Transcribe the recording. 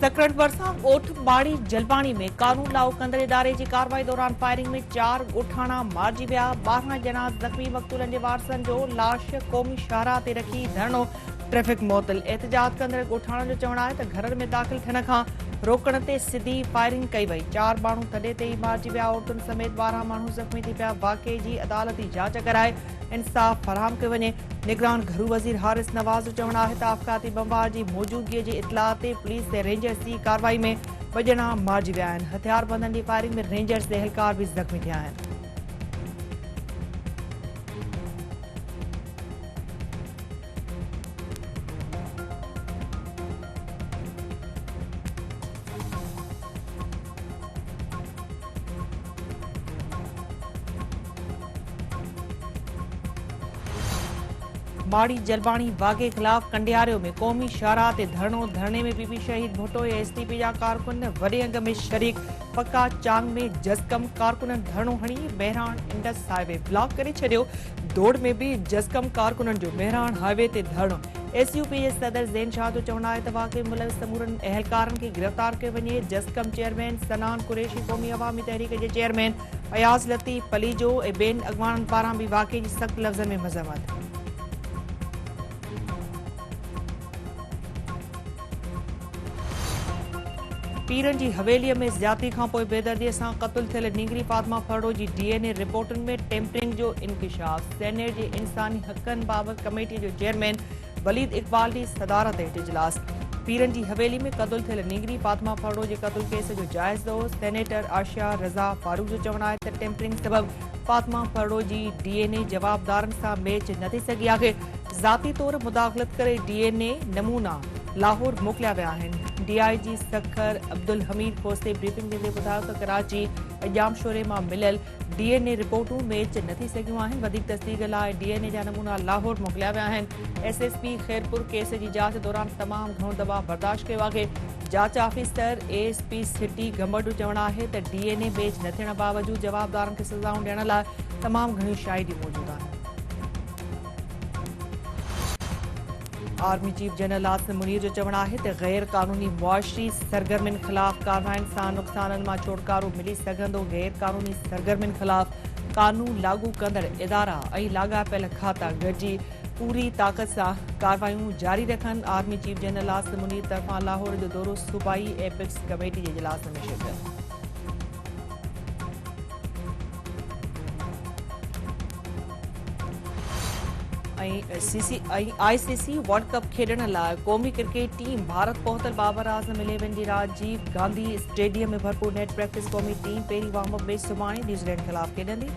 सकरट भरिसां ॻोठ बाड़ी जलबाणी में कानून लागू कंदड़ इदारे जी कार्रवाई दौरान फायरिंग में 4 ॻोठाणा मारिजी विया। 12 ॼणा ज़ख़्मी मक़तूलनि जे वारसनि जो लाश क़ौमी शाहराह ते रखी धरणो। ट्रैफिक मुअतल। एहतजाज कंदड़ ॻोठाणनि जो चवणु आहे त घरनि में दाख़िल थियण खां रोकण ते सिधी फायरिंग कई वई। 4 माण्हू तॾहिं ते ई मारिजी विया। औरतुनि समेत 12 माण्हू ज़ख़्मी थी पिया। वाक़िए जी अदालती जांच कराए इंसाफ़ फराहम कयो वञे। निगरान घरू वज़ीर हारिस नवाज़ जो चवणु आहे त आफ़काती बमबार जी मौजूदगीअ जी इतलाह ते पुलिस ऐं रेंजर्स जी कार्रवाई में 2 ॼणा मारिजी विया आहिनि। हथियारबंदनि जी फायरिंग में रेंजर्स ऐं एहलकार बि ज़ख़्मी थिया आहिनि। बाड़ी जलबाणी वाघे खिलाफ कंडियारियो में क़ौमी शाहराह ते धरणो। धरणे में बीबी शहीद भुट्टो ऐं एसटीपी जा कारकुन वॾे अंग में शरीक। पक्का चांग में जसकम कारकुननि धरणो हणी मेहरान इंडस हाईवे ब्लॉक करे छॾियो। दौड़ में भी जसकम कारकुननि जो मेहरान हाईवे ते धरणो। एसयूपी जे सदर ज़ैन शाह जो चवणु आहे त वाक़ई मुलविस समूरनि एहलकारनि खे गिरफ़्तार कयो वञे। जसकम चेयरमैन सनान कुरैशी, क़ौमी अवामी तहरीक जे चेयरमैन अयाज़ लतीफ़ पलीजो ऐं ॿियनि अॻवाननि पारां बि वाक़िए जी सख़्त लफ़्ज़नि में मज़म्मत। पीरन जी हवेलीअ में ज़्यादती खां पोइ बेदर्दीअ सां क़त्ल थियल नींगरी फातिमा फरड़ो जी डीएनए रिपोर्टुनि में टेम्परिंग जो इंकिशाफ। सेनेट जे इंसानी हक़नि बाबति कमेटी जो चेयरमैन वलीद इक़बाल जी सदारत हेठि इजलास। पीरन जी हवेली में क़त्ल थियल नींगरी फातिमा फरड़ो जे क़त्ल केस जो जाइज़ो। सेनेटर आशिया रज़ा फारूक जो चवणु आहे त टेम्परिंग सबबि फातिमा फरड़ो जी डीएनए जवाबदारनि सां मैच न थी सघी आहे। ज़ाती तौर मुदाख़लत करे डीएनए नमूना लाहौर मोकिलिया विया आहिनि। डीआईजी सखर अब्दुल हमीद खोस्ते ब्रीफिंग ॾींदे ॿुधायो त कराची ऐं ॼामशोरे मां मिलियल डीएनए रिपोर्टूं मैच न थी सघियूं आहिनि। वधीक तस्दीक लाइ डीएनए जा नमूना लाहौर मोकिलिया विया आहिनि। एसएसपी खैरपुर केस जी जांच दौरान तमामु घणो दबाव बर्दाश्त कयो आहे। जांच ऑफिसर एएसपी सिटी गंबर जो चवणु आहे त डीएनए मैच न थियण बावजूदि जवाबदारनि खे सज़ाऊं ॾियण लाइ तमामु घणियूं शाहिदियूं मौजूदु आहिनि। Army chief general Asim Munir जो चवणु आहे त गैर कानूनी मुआशी सरगर्मियुनि ख़िलाफ़ कार्रवाइनि सां नुक़साननि मां छुटकारो मिली सघंदो। गैर कानूनी सरगर्मियुनि ख़िलाफ़ कानून लागू कंदड़ इदारा ऐं लाॻापियल खाता गॾिजी पूरी ताक़त सां कार्रवायूं जारी रखनि। Army chief general Asim Munir तरफ़ां लाहौर जो दौरो सूबाई एपिक्स कमेटी जे इजलास में शिरकत। आईसीसी वर्ल्ड कप खेॾण लाइ क़ौमी क्रिकेट टीम भारत पहुतल। बाबर आज़म 11 जी राजीव गांधी स्टेडियम में भरपूर नेट प्रैक्टिस। क़ौमी टीम पहिरीं वार्म अप मैच सुभाणे न्यूज़ीलैंड ख़िलाफ़ खेॾंदी।